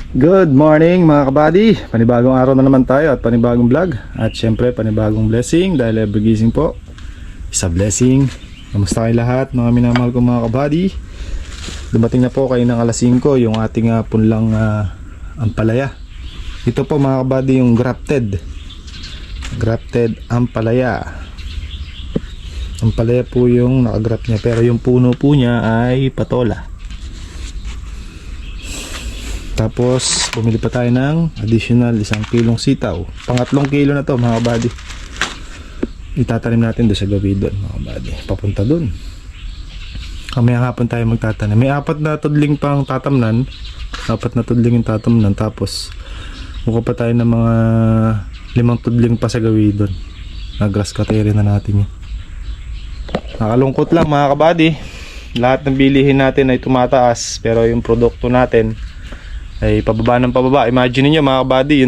Good morning mga kabady. Panibagong araw na naman tayo at panibagong vlog. At syempre panibagong blessing dahil every gising po is a blessing. Kamusta kayo lahat mga minamahal ko mga kabady? Dumating na po kayo ng alas 5 yung ating punlang ampalaya. Ito po mga kabady yung grafted ampalaya. Ampalaya po yung nakagraft niya, pero yung puno po niya ay patola. Tapos bumili pa tayo ng additional 1 kilong sitaw. Pangatlong kilo na to mga kabady. Itatanim natin doon sa gabi doon mga kabady. Papunta doon. Kamayang hapon tayo magtatanim. May 4 na tudling pang tatamnan. 4 na tudling yung tatamnan. Tapos mukha pa tayo ng mga 5 tudling pa sa gabi doon. Grass cutter na natin yun. Nakalungkot lang mga kabady. Lahat ng bilihin natin ay tumataas, pero yung produkto natin ay pababa ng pababa. Imagine niyo mga kabady,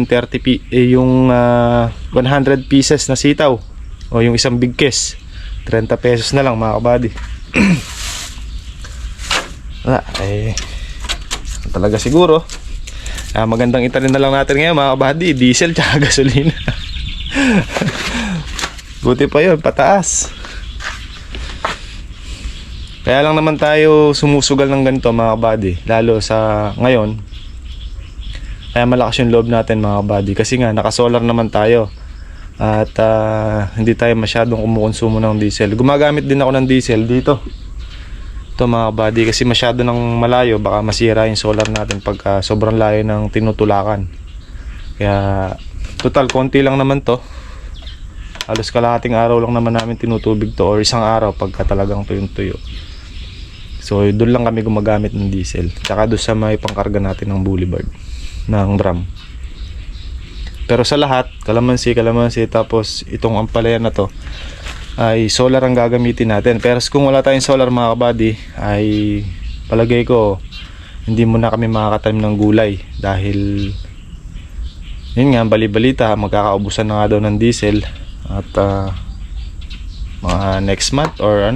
yung 100 pieces na sitaw o yung isang big case, 30 pesos na lang mga kabady. Talaga siguro magandang itanim na lang natin ngayon mga kabady, diesel tsaka gasolina. Buti pa yun, pataas. Kaya lang naman tayo sumusugal ng ganito mga kabady, lalo sa ngayon. Kaya malakas yung loob natin mga kabady, kasi nga naka-solar naman tayo at hindi tayo masyadong kumukonsumo ng diesel. Gumagamit din ako ng diesel dito. Ito mga kabady, kasi masyado ng malayo baka masira yung solar natin pagka sobrang layo ng tinutulakan. Kaya total konti lang naman to. Halos kalahating araw lang naman namin tinutubig to, or isang araw pagka talagang tuyong-tuyo. So doon lang kami gumagamit ng diesel. Tsaka doon sa may pangkarga natin ng boulevard ng drum. Pero sa lahat, kalamansi, tapos itong ampalaya na to ay solar ang gagamitin natin. Pero kung wala tayong solar mga kabady, ay palagay ko hindi muna kami makakatanim ng gulay, dahil yun nga, bali-balita magkakaubusan na nga daw ng diesel at mga next month or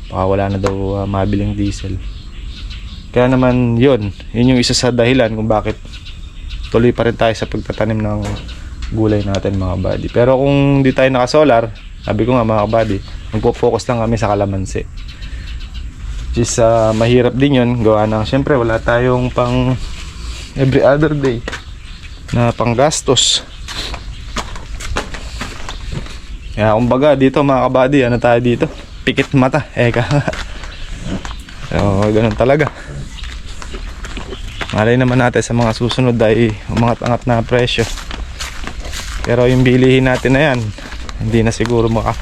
baka wala na daw mabiling diesel. Kaya naman yun yung isa sa dahilan kung bakit tuloy pa rin tayo sa pagtatanim ng gulay natin mga kabady. Pero kung di tayo naka-solar, sabi ko nga mga kabady, magpo-focus lang kami sa kalamansi. Which is mahirap din yun, gawa ng syempre wala tayong pang every other day na panggastos. Kaya kumbaga dito mga kabady, tayo dito? Pikit mata, so ganun talaga. Malay naman natin sa mga susunod ay umangat-angat na presyo. Pero yung bilihin natin na yan, hindi na siguro baka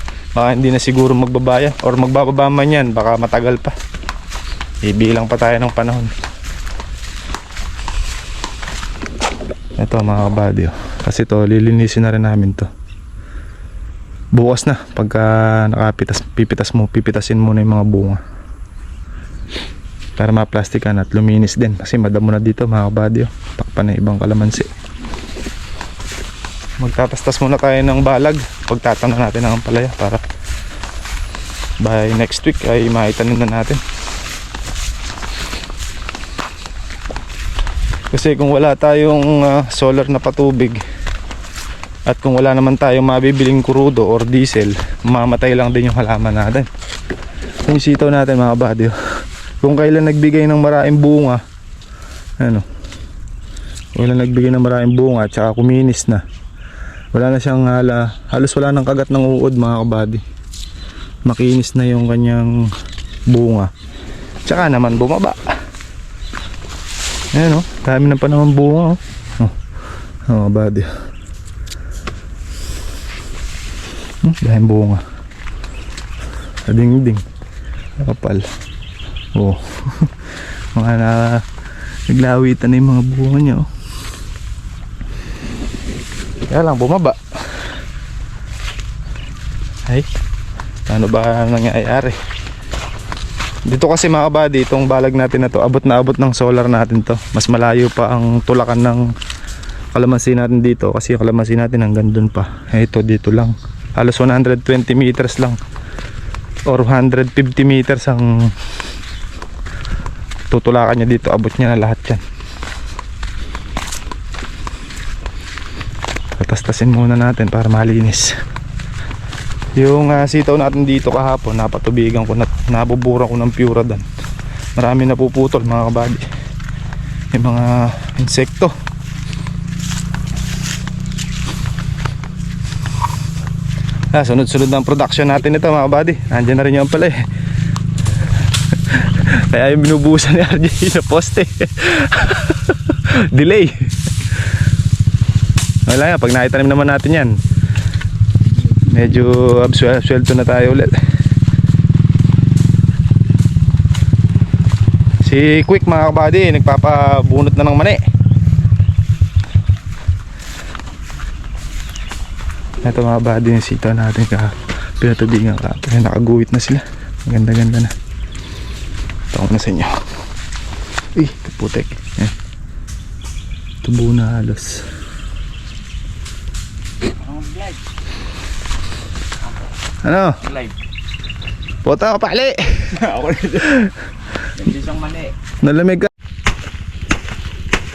hindi na siguro magbabaya, or magbababa man yan, baka matagal pa. Ibilang pa tayo ng panahon. Ito mga kabady, kasi to lilinisin na rin namin to. Bukas na pagka pipitasin muna yung mga bunga para maplastikan at luminis din, kasi madamo na dito mga kabady. Takpan na ibang kalamansi. Magtatastas muna tayo ng balag, pagtatanim natin ng ampalaya para by next week ay maitanim na natin. Kasi kung wala tayong solar na patubig at kung wala naman tayong mabibiling kurudo or diesel, mamatay lang din yung halaman natin. Yung sitaw natin mga kabady, kung kailan nagbigay ng maraming bunga, kailan nagbigay ng maraming bunga at saka kuminis na, wala na siyang halos wala nang kagat ng uod mga kabady. Makinis na yung kanyang bunga, tsaka naman bumaba. Dami na pa naman bunga kabady. Dahil bunga sa dingding nakapal. Mga naglawitan na yung mga bunga niya. Kaya lang bumaba. Ay, ano ba nangyayari dito? Kasi mga kabady, itong balag natin na to, abot na abot ng solar natin to. Mas malayo pa ang tulakan ng kalamansi natin dito, kasi yung kalamansi natin hanggang dun pa. Ito dito lang, halos 120 meters lang or 150 meters ang tutulakan niya dito. Abot niya na lahat yan. Tatastasin muna natin para malinis. Yung sitaw natin dito kahapon, napatubigan ko, nabubura ko ng Puradan. Marami napuputol mga kabady. Yung mga insekto. Sunod-sunod ng production natin ito mga kabady. Nandiyan na rin yung pala eh. Kaya yung binubuhusan ni RJ na poste. Delay. Wala nga, pag naitanim naman natin yan, medyo absuelto na tayo ulit. Si Quick mga kabady, nagpapabunot na ng mani. Ito mga kabady yung sitaw natin pinatubigan ka. Nakaguhit na sila. Ganda-ganda na. Ito ko na sa inyo. Uy, kaputek. Tubo na halos. Ano? Live. Puta ka pali. Ako rin. Hindi siyang mali. Nalamig ka.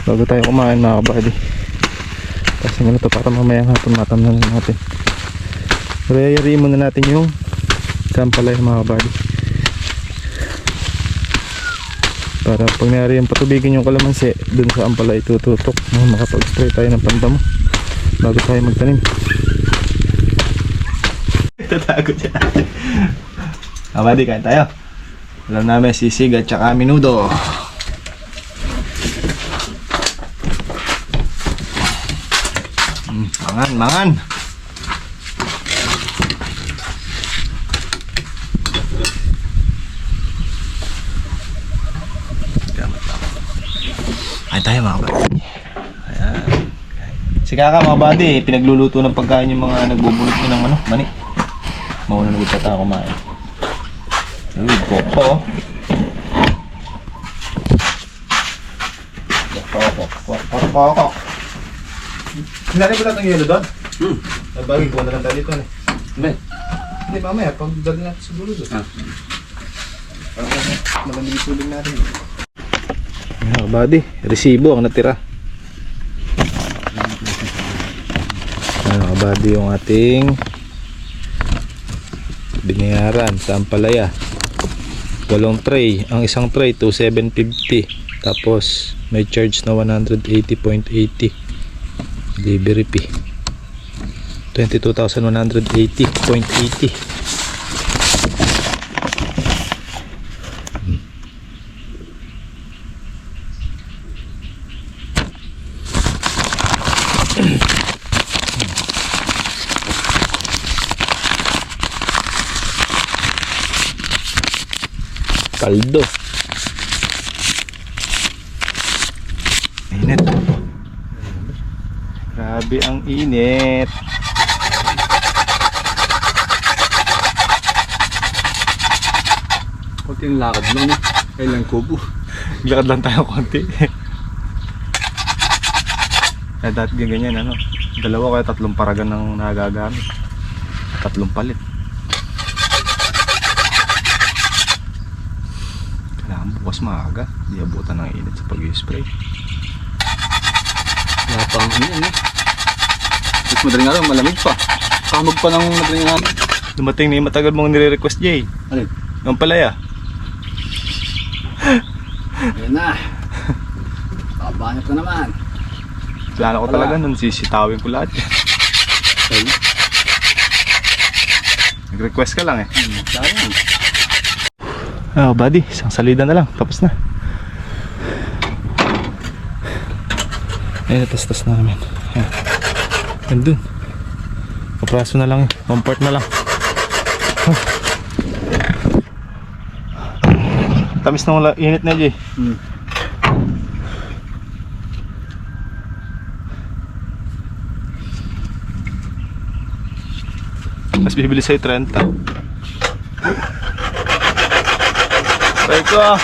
Bago tayo kumain mga kabady. Kasi muna ito para mamaya hapon matamnan natin. Rayari muna natin yung sampalay mga kabady. Para pag nari yung patubigin yung kalamansi, dun sa ampalay tututok. Makapag-spray tayo ng pandamo bago tayo magtanim. Tatago siya. Kabady, kain tayo. Alam namin sisig at saka minudo. Mangan. Kain tayo mga kabady. Ayan. Si Kaka mga kabady, pinagluluto ng pagkain yung mga nagbubulot nyo ng mani. Mauna na gusto tayo kumain. Uy, poko. Poko. Sinari ko lang ang yelo doon? Nabagay ko na lang tayo dito. Hindi, mamaya, pag dali natin siguro doon. Malamig isuling natin. Mga kabady, resibo ang natira. Mga kabady yung ating binayaran sa ampalaya. 8 tray. Ang isang tray 2,750. Tapos may charge na 180.80 delivery fee 22,180.80. Kaldo. Init. Grabe ang init. Kunting lakad lang eh. Kailang kubo. Lakad lang tayo konti. Dati ganyan ano. 2 kaya 3 paragan ng nagagamit. 3 palit. Kailangan bukas maaga. Di abutan ng init sa pag-spray. Wala pa ang ano eh. Mas madaling araw, malamig pa. Kamag pa ng madaling araw. Dumating na yung matagal mong nire-request, Jay. Alin? Yung palaya. Ayan na. Kabanyak na naman. Plano ko talaga nun, sisitawin ko lahat. Ayun. Nag-request ka lang eh. Sayang. Oh buddy, isang salida na lang, tapos na. Ayun, tas-tas na namin. Ayan. Andun. Kapraso na lang eh, comfort na lang. Tamis na wala, init na Jay. Mas bibili sa'yo 30. Try ko ah.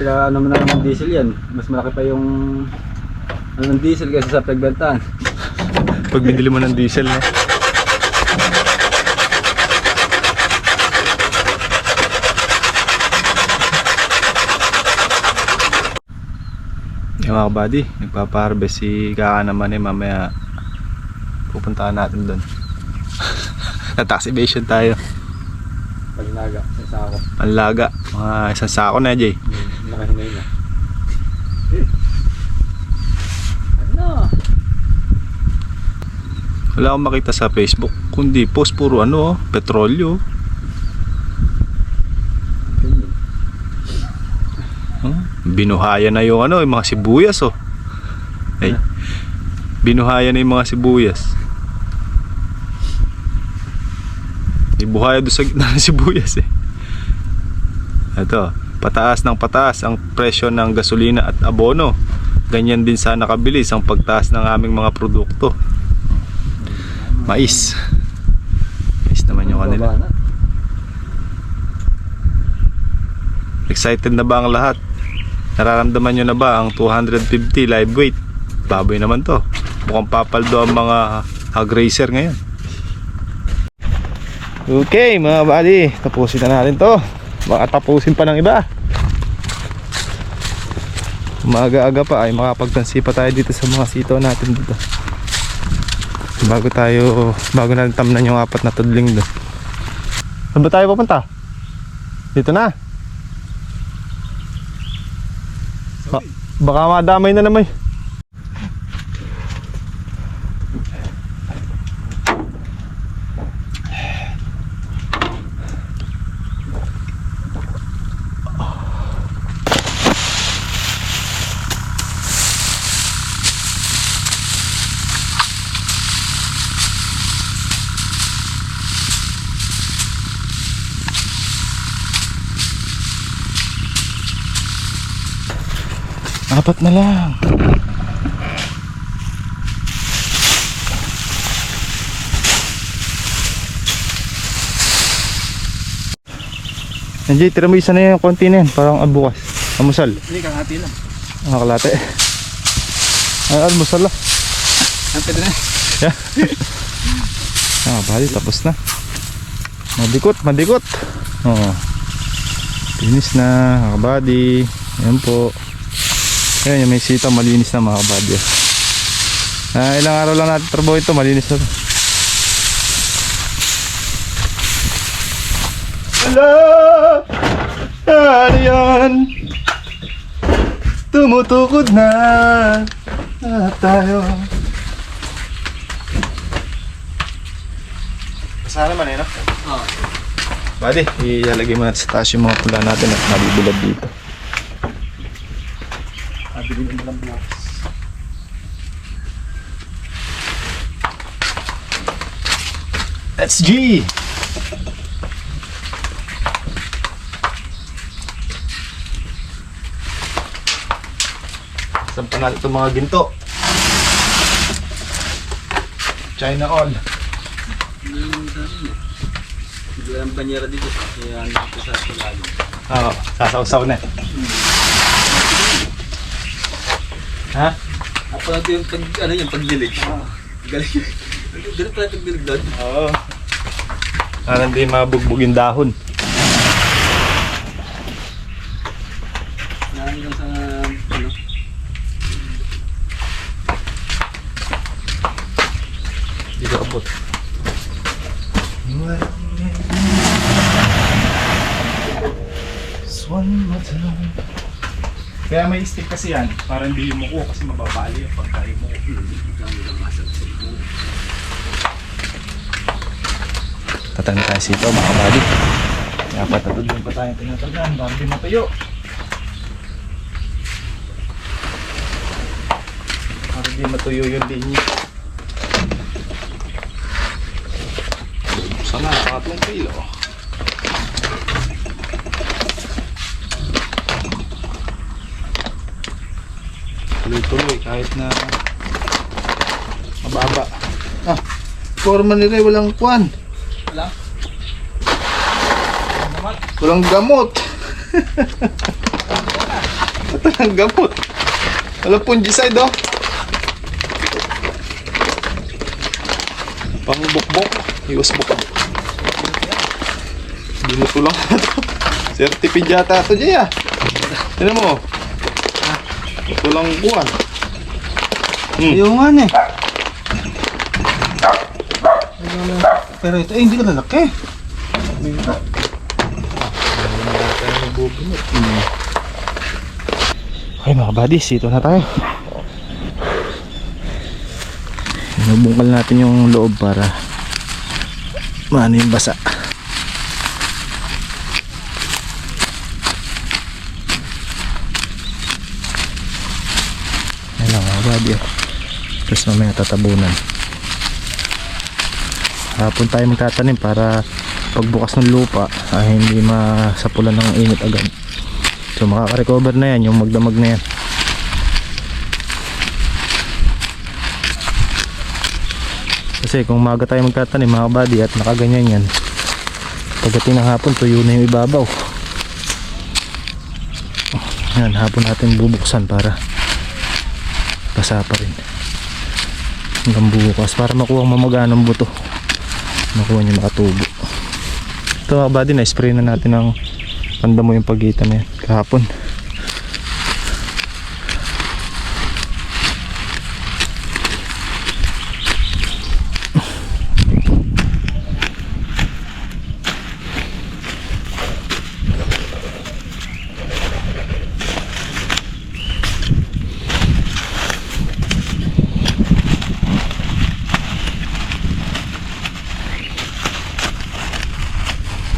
Pila naman na ng diesel yan. Mas malaki pa yung ng diesel kaysa sa pagbentaan. Pag binili mo ng diesel na. Yung mga buddy, nagpapa-harvest si Kaka naman mamaya pupuntahan natin doon. Na-tax evasion tayo. Panlaga, sa sako. Panlaga, mga isang sako na Jay. Nakahinay na. Ano? Wala akong makita sa Facebook, kundi post puro petrolyo. Binuhaya na yung yung mga sibuyas Ay, binuhaya na yung mga sibuyas. Ibuhaya doon sa gitna ng sibuyas Ito, pataas ng pataas ang presyo ng gasolina at abono. Ganyan din sana kabilis ang pagtaas ng aming mga produkto. Mais. Mais naman yung kanila. Excited na ba ang lahat? Nararamdaman nyo na ba ang 250 live weight? Baboy naman to. Mukhang papaldo ang mga hog racer ngayon. Okay mga buddy, tapusin na natin to. Baka tapusin pa ng iba. Maaga-aga pa ay makapagtansi pa tayo dito sa mga sitaw natin dito. Bago natin tamnan yung 4 na tudling doon. Saan ba tayo papunta? Dito na. Baka madamay na naman. Apat na lang. Nandiyo, tira mo isa na yung konti na yan. Parang bukas. Almusal. Hindi, kakati lang. Kalate. Ay, almusal lang. Pwede na. Bali, tapos na. Madikot. Finish na, mga buddy. Ayan po. Ayan, yung may sitaw, malinis na mga buddy. Ilang araw lang natin trabaho ito, malinis na ito. Hello! Ano yan? Tumutukod na tayo. Basa naman no? Oo. Buddy, ilalagay mo natin sa taas yung mga pula natin at nabibilad dito. Nabilin mo lang bukas. Let's G! Sampan natin itong mga ginto. China all. Hindi ang banyera dito. Kaya ano ito sa lalo. Oo, sasaw-saw na. Ha? Ako natin yung pagdilig. Galing. Galing pala yung pagdilig doon. Oo. Para hindi mabugbog yung dahon. Naan lang sa Hindi ko abot. Kaya may stick kasi yan para hindi yumuko kasi mababali yung pagkain mo. Tatangin tayo sito mga buddy. Kaya patagod yung pa tayong tinatagan para hindi matuyo. Para hindi matuyo yung linya. Sana, 3 kilo. Tuloy-tuloy kahit na mababa. Forma nila walang kwan. Wala? Walang gamot. Walang gamot. Walang fungicide Pangbukbok. Iwas bukbok. Binuto lang ito. Certificate yata ito Jaya. Tignan mo. Walang buwan. Yung nga eh. Pero ito hindi ka lalaki. Okay mga buddies, ito na tayo. Nabungkal natin yung loob para maano yung basa. Ayan lang mga buddy. Tapos mamaya tatabunan. Hapon tayo magtatanim para pagbukas ng lupa ay hindi masapulan ng init agad. So makaka-recover na yan, yung magdamag na yan. Kasi kung maga tayo magtatanim mga buddy at nakaganyan yan, pagdating ng hapon tuyo na yung ibabaw. Yan, hapon natin bubuksan para basa pa rin hanggang bukas para makuha ang mamaganang buto, makuha niya makatubo. Ito mga buddy, na-spray na natin ng pandamo yung pagitan na yan kahapon.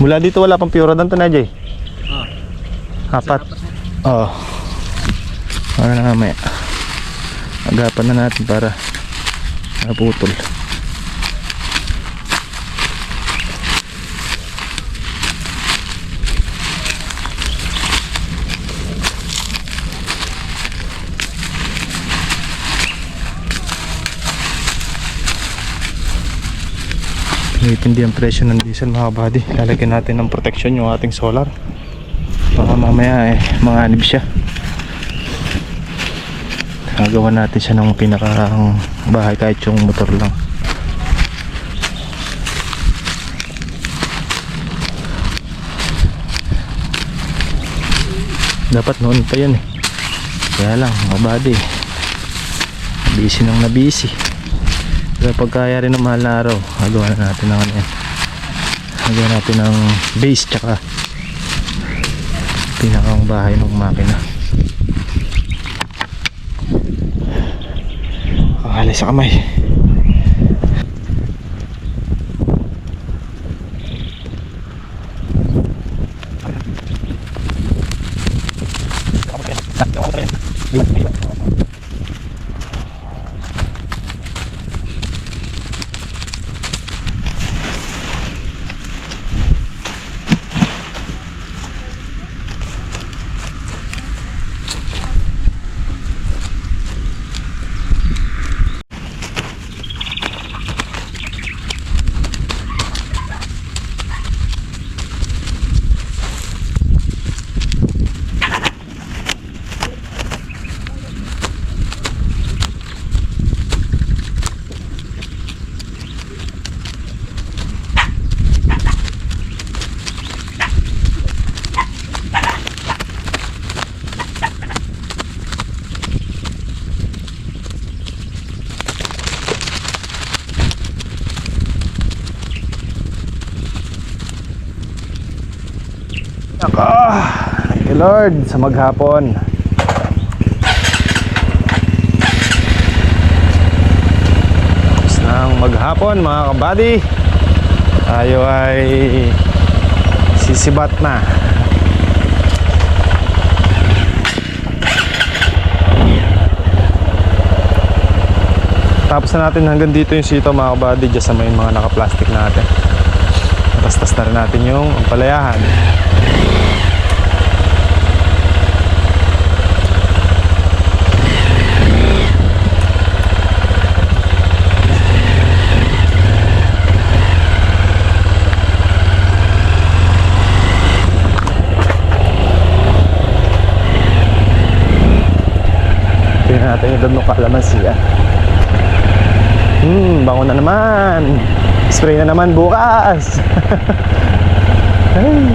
Mula dito wala pang piyura doon to na Jay? Apat. Oo. Para na mamaya agapan na natin para naputol. Hindi ang presyo ng diesel mga buddy. Lalagyan natin ng protection yung ating solar. Baka mamaya manganib siya. Gagawa natin siya ng pinakang bahay kahit yung motor lang. Dapat noon pa yun eh. Kaya lang mga buddy, busy nang na busy. Pero pagkaya rin ng mahal na araw, gagawa na natin ng ano yan. Gagawa natin ng base tsaka pinakang bahay ng makina. Kakalay sa kamay. Thank you Lord sa maghapon. Tapos ng maghapon mga kabady, tayo ay sisibat na. Tapos na natin hanggang dito yung sito mga kabady, dyan sa may mga naka-plastic natin. Tastas na rin natin yung ampalayahan. Tingnan natin yung dam ng kalamansiya. Bango na naman. Spray na naman bukas. Hey.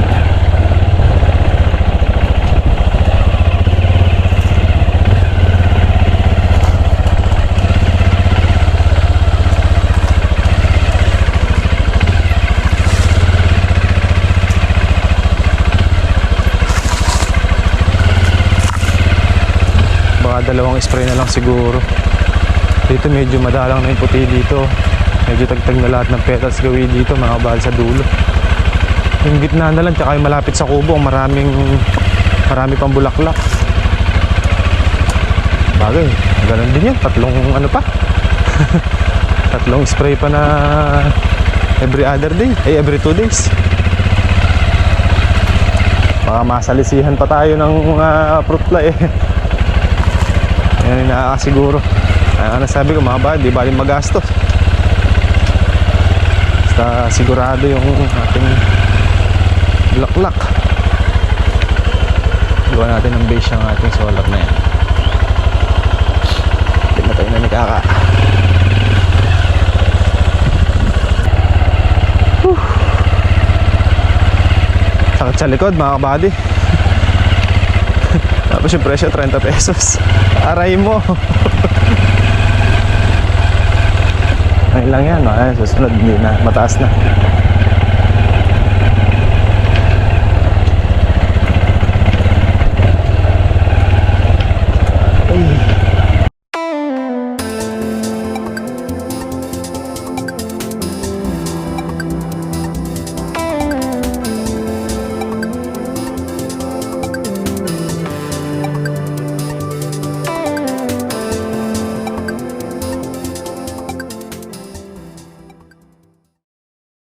mga dalawang spray na lang siguro. Dito medyo madalang na yung puti dito. Medyo tagtag na lahat ng petals gawin dito mga kabady sa dulo. Yung gitna na lang tsaka yung malapit sa kubo, marami pang bulaklak. Bagay, ganun din yan. Tatlong ano pa. Tatlong spray pa na every other day. Every 2 days. Baka masalisihan pa tayo ng fruit fly Yan yung nakakasiguro. Ano sabi ko mga kabady, di bali magastos. Basta sigurado yung ating bulaklak. Gawa natin ng base yung ating solar na yan. Tignan tayo na ni Kaka. Sakit sa likod mga kabady. Tapos yung presyo 30 pesos. Aray mo. Ayun lang yan, susunod hindi na, mataas na.